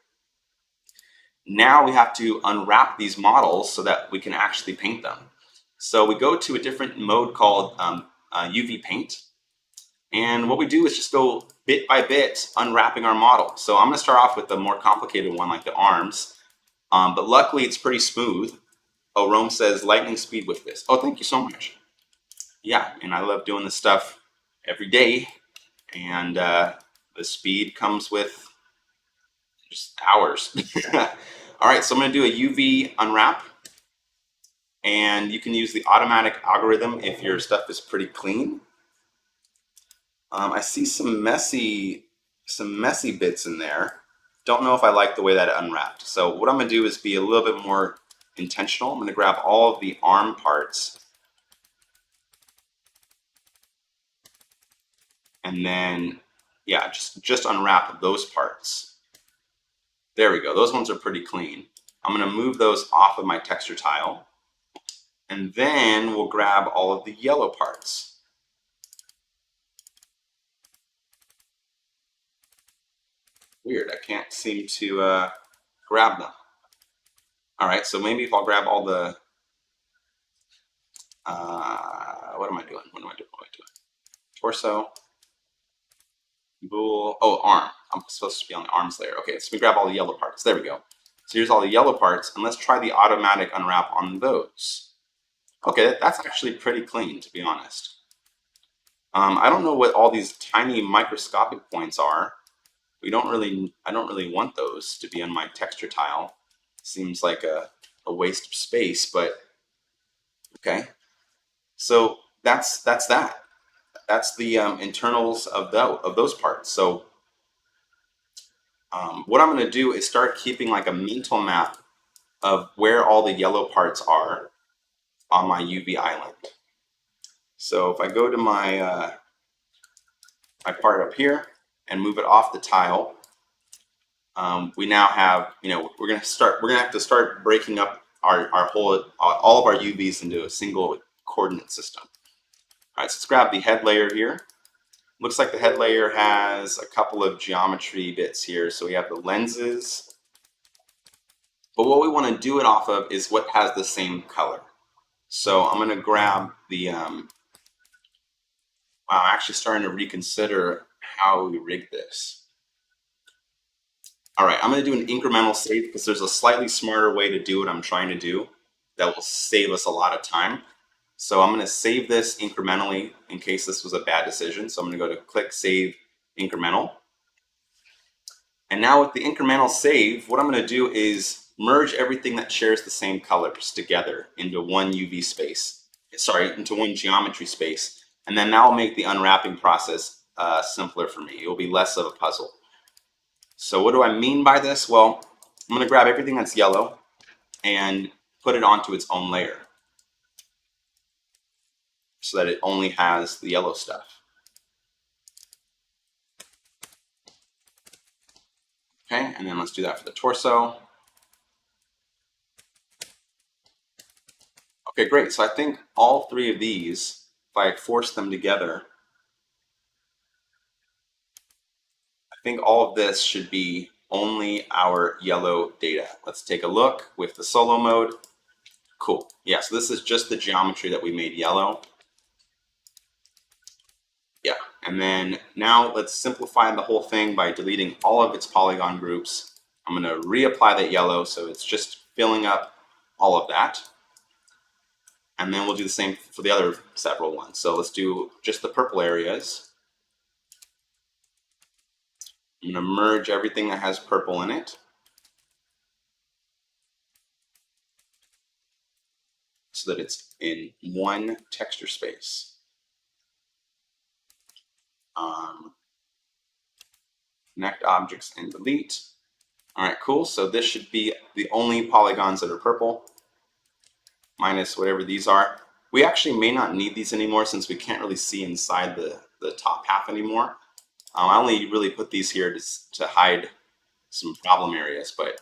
Now we have to unwrap these models so that we can actually paint them. So we go to a different mode called UV paint. And what we do is just go bit by bit unwrapping our model. So I'm going to start off with the more complicated one, like the arms. But luckily it's pretty smooth. Oh, Rome says lightning speed with this. Oh, thank you so much. Yeah, and I love doing this stuff every day. And the speed comes with just hours. All right, so I'm going to do a UV unwrap. And you can use the automatic algorithm if your stuff is pretty clean. I see some messy bits in there. Don't know if I like the way that it unwrapped. So what I'm going to do is be a little bit more intentional. I'm going to grab all of the arm parts. And then, yeah, just unwrap those parts. There we go. Those ones are pretty clean. I'm going to move those off of my texture tile. And then we'll grab all of the yellow parts. Weird, I can't seem to grab them. All right, so maybe if I'll grab all the, what am I doing? Torso, bool, oh, arm. I'm supposed to be on the arms layer. Okay, so we grab all the yellow parts. There we go. So here's all the yellow parts, and let's try the automatic unwrap on those. Okay, that's actually pretty clean, to be honest. I don't know what all these tiny microscopic points are. I don't really want those to be on my texture tile. Seems like a waste of space, but okay. So that's that. That's the internals of those parts. So what I'm going to do is start keeping like a mental map of where all the yellow parts are on my UV island. So if I go to my my part up here and move it off the tile, we now have, we're gonna have to start breaking up all of our UVs into a single coordinate system. All right, so let's grab the head layer here. Looks like the head layer has a couple of geometry bits here. So we have the lenses, but what we want to do it off of is what has the same color. So I'm going to grab the, wow, I'm actually starting to reconsider how we rig this. All right, I'm going to do an incremental save because there's a slightly smarter way to do what I'm trying to do that will save us a lot of time. So I'm going to save this incrementally in case this was a bad decision. So I'm going to go to click Save Incremental. And now with the incremental save, what I'm going to do is merge everything that shares the same colors together into one UV space. Sorry, into one geometry space. And then that will make the unwrapping process simpler for me. It will be less of a puzzle. So what do I mean by this? Well, I'm going to grab everything that's yellow and put it onto its own layer so that it only has the yellow stuff. Okay, and then let's do that for the torso. Okay, great. So I think all three of these, if I force them together, I think all of this should be only our yellow data. Let's take a look with the solo mode. Cool. Yeah, so this is just the geometry that we made yellow. Yeah, and then now let's simplify the whole thing by deleting all of its polygon groups. I'm going to reapply that yellow so it's just filling up all of that. And then we'll do the same for the other several ones. So let's do just the purple areas. I'm going to merge everything that has purple in it so that it's in one texture space. Connect objects and delete. All right, cool. So this should be the only polygons that are purple, minus whatever these are. We actually may not need these anymore since we can't really see inside the top half anymore. I only really put these here to hide some problem areas, but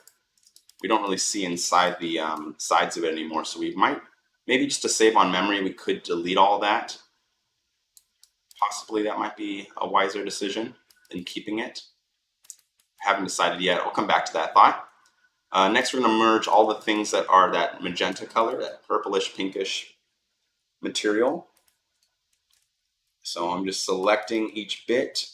we don't really see inside the sides of it anymore. So we might, maybe just to save on memory, we could delete all that. Possibly that might be a wiser decision than keeping it. Haven't decided yet. I'll come back to that thought. Next, we're going to merge all the things that are that magenta color, that purplish, pinkish material. So I'm just selecting each bit,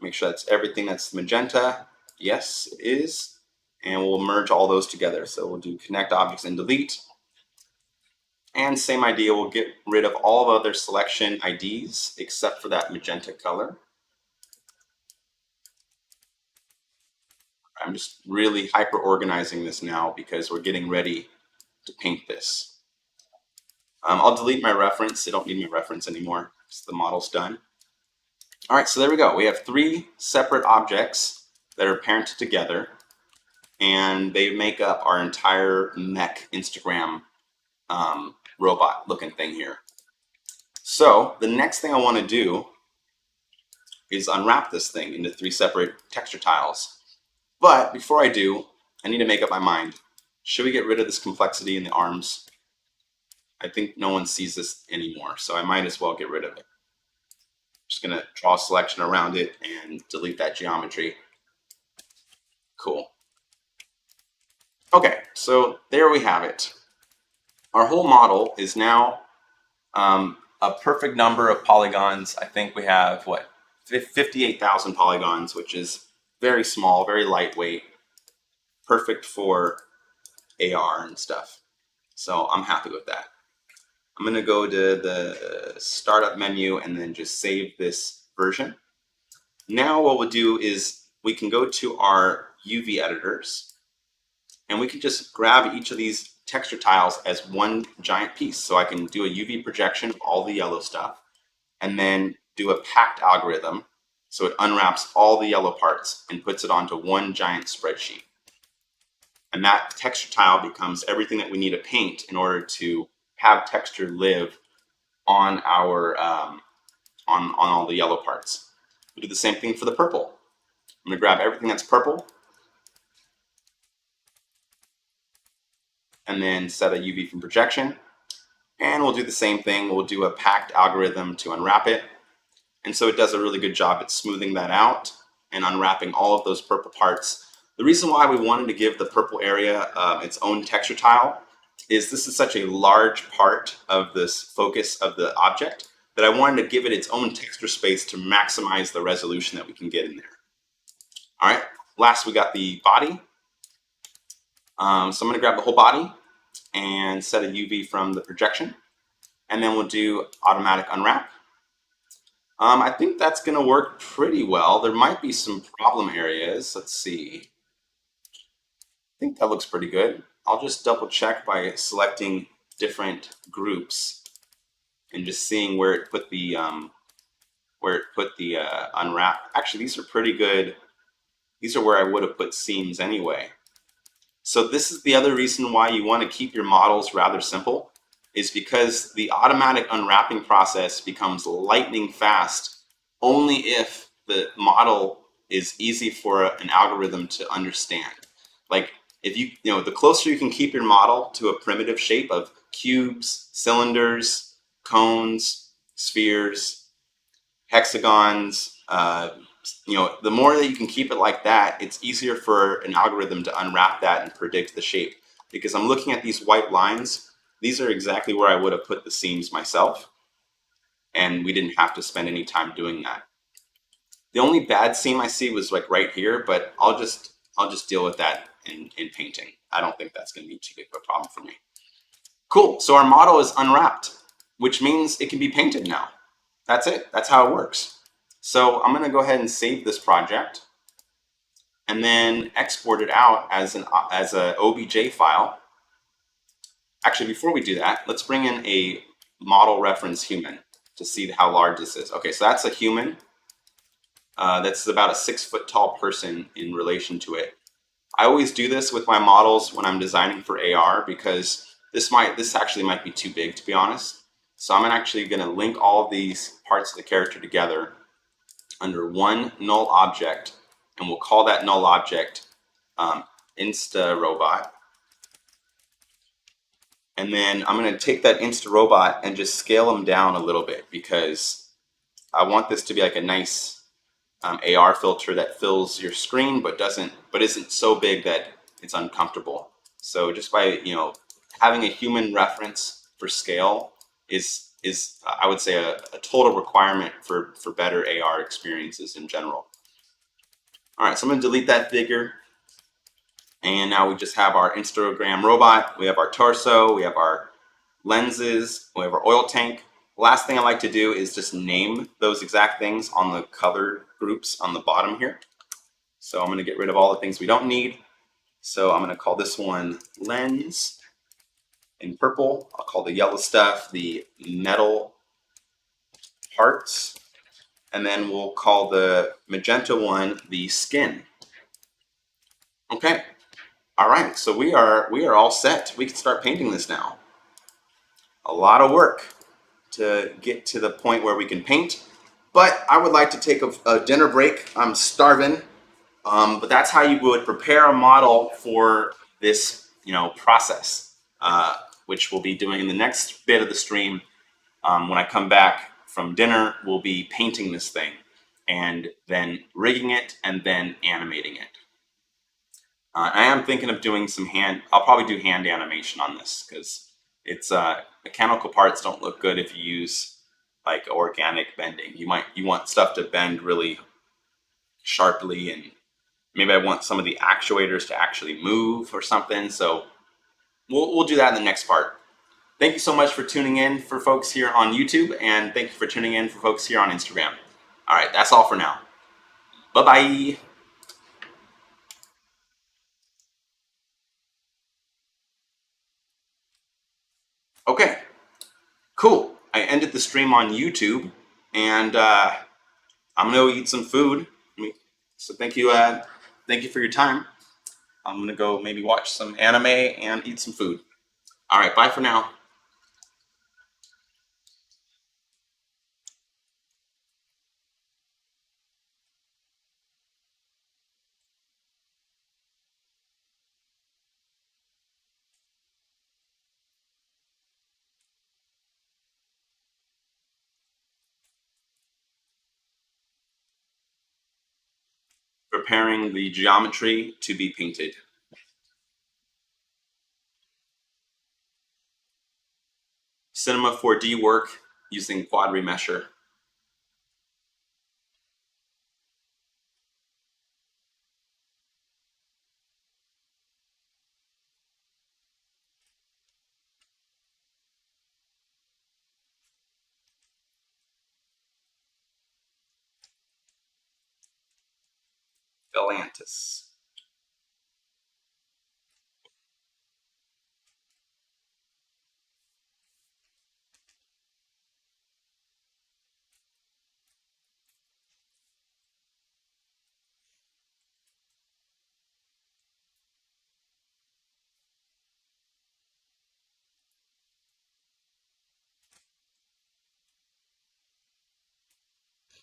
make sure that's everything that's magenta. Yes, it is. And we'll merge all those together. So we'll do connect objects and delete. And same idea, we'll get rid of all of other selection IDs except for that magenta color. I'm just really hyper organizing this now because we're getting ready to paint this. I'll delete my reference. I don't need my reference anymore because the model's done. All right, so there we go. We have three separate objects that are parented together, and they make up our entire mech Instagram robot looking thing here. So the next thing I want to do is unwrap this thing into three separate texture tiles. But before I do, I need to make up my mind. Should we get rid of this complexity in the arms? I think no one sees this anymore, so I might as well get rid of it. Just going to draw a selection around it and delete that geometry. Cool. Okay, so there we have it. Our whole model is now a perfect number of polygons. I think we have, what, 58,000 polygons, which is very small, very lightweight, perfect for AR and stuff. So I'm happy with that. I'm going to go to the startup menu and then just save this version. Now what we'll do is we can go to our UV editors and we can just grab each of these texture tiles as one giant piece. So I can do a UV projection of all the yellow stuff and then do a packed algorithm. So it unwraps all the yellow parts and puts it onto one giant spreadsheet. And that texture tile becomes everything that we need to paint in order to have texture live on our on all the yellow parts. We do the same thing for the purple. I'm going to grab everything that's purple and then set a UV from projection. And we'll do the same thing. We'll do a packed algorithm to unwrap it. And so it does a really good job at smoothing that out and unwrapping all of those purple parts. The reason why we wanted to give the purple area its own texture tile is this is such a large part of this focus of the object that I wanted to give it its own texture space to maximize the resolution that we can get in there. All right, last we got the body. So I'm going to grab the whole body and set a UV from the projection. And then we'll do automatic unwrap. I think that's going to work pretty well. There might be some problem areas. Let's see. I think that looks pretty good. I'll just double check by selecting different groups and just seeing where it put the unwrap. Actually, these are pretty good. These are where I would have put seams anyway. So this is the other reason why you want to keep your models rather simple, is because the automatic unwrapping process becomes lightning fast only if the model is easy for an algorithm to understand. Like if the closer you can keep your model to a primitive shape of cubes, cylinders, cones, spheres, hexagons, the more that you can keep it like that, it's easier for an algorithm to unwrap that and predict the shape. Because I'm looking at these white lines, these are exactly where I would have put the seams myself, and we didn't have to spend any time doing that. The only bad seam I see was like right here, but I'll just deal with that in painting. I don't think that's going to be too big of a problem for me. Cool. So our model is unwrapped, which means it can be painted now. That's it. That's how it works. So I'm going to go ahead and save this project and then export it out as an OBJ file. Actually, before we do that, let's bring in a model reference human to see how large this is. Okay, so that's a human. That's about a 6 foot tall person in relation to it. I always do this with my models when I'm designing for AR because this actually might be too big, to be honest. So I'm actually going to link all of these parts of the character together under one null object, and we'll call that null object InstaRobot. And then I'm going to take that InstaRobot and just scale them down a little bit because I want this to be like a nice AR filter that fills your screen but isn't so big that it's uncomfortable. So just by having a human reference for scale is I would say a total requirement for better AR experiences in general. All right, so I'm going to delete that figure. And now we just have our Instagram robot. We have our torso. We have our lenses. We have our oil tank. Last thing I like to do is just name those exact things on the color groups on the bottom here. So I'm going to get rid of all the things we don't need. So I'm going to call this one lens in purple. I'll call the yellow stuff the metal parts. And then we'll call the magenta one the skin. Okay. All right, so we are all set. We can start painting this now. A lot of work to get to the point where we can paint, but I would like to take a dinner break. I'm starving, but that's how you would prepare a model for this, process, which we'll be doing in the next bit of the stream. When I come back from dinner, we'll be painting this thing and then rigging it and then animating it. I am thinking of doing some I'll probably do hand animation on this because it's mechanical parts don't look good if you use like organic bending. You want stuff to bend really sharply, and maybe I want some of the actuators to actually move or something. So we'll do that in the next part. Thank you so much for tuning in for folks here on YouTube, and thank you for tuning in for folks here on Instagram. All right, that's all for now. Bye-bye. Okay, cool. I ended the stream on YouTube, and I'm gonna go eat some food. So thank you for your time. I'm gonna go maybe watch some anime and eat some food. All right, bye for now. Preparing the geometry to be painted. Cinema 4D work using quad remesher. Galantis.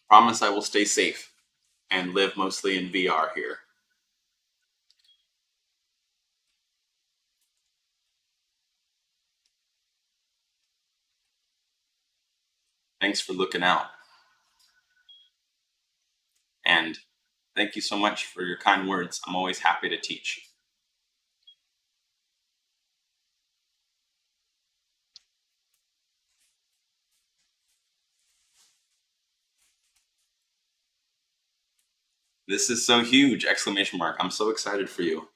Promise I will stay safe and live mostly in VR here. Thanks for looking out. And thank you so much for your kind words. I'm always happy to teach. This is so huge! Exclamation mark. I'm so excited for you.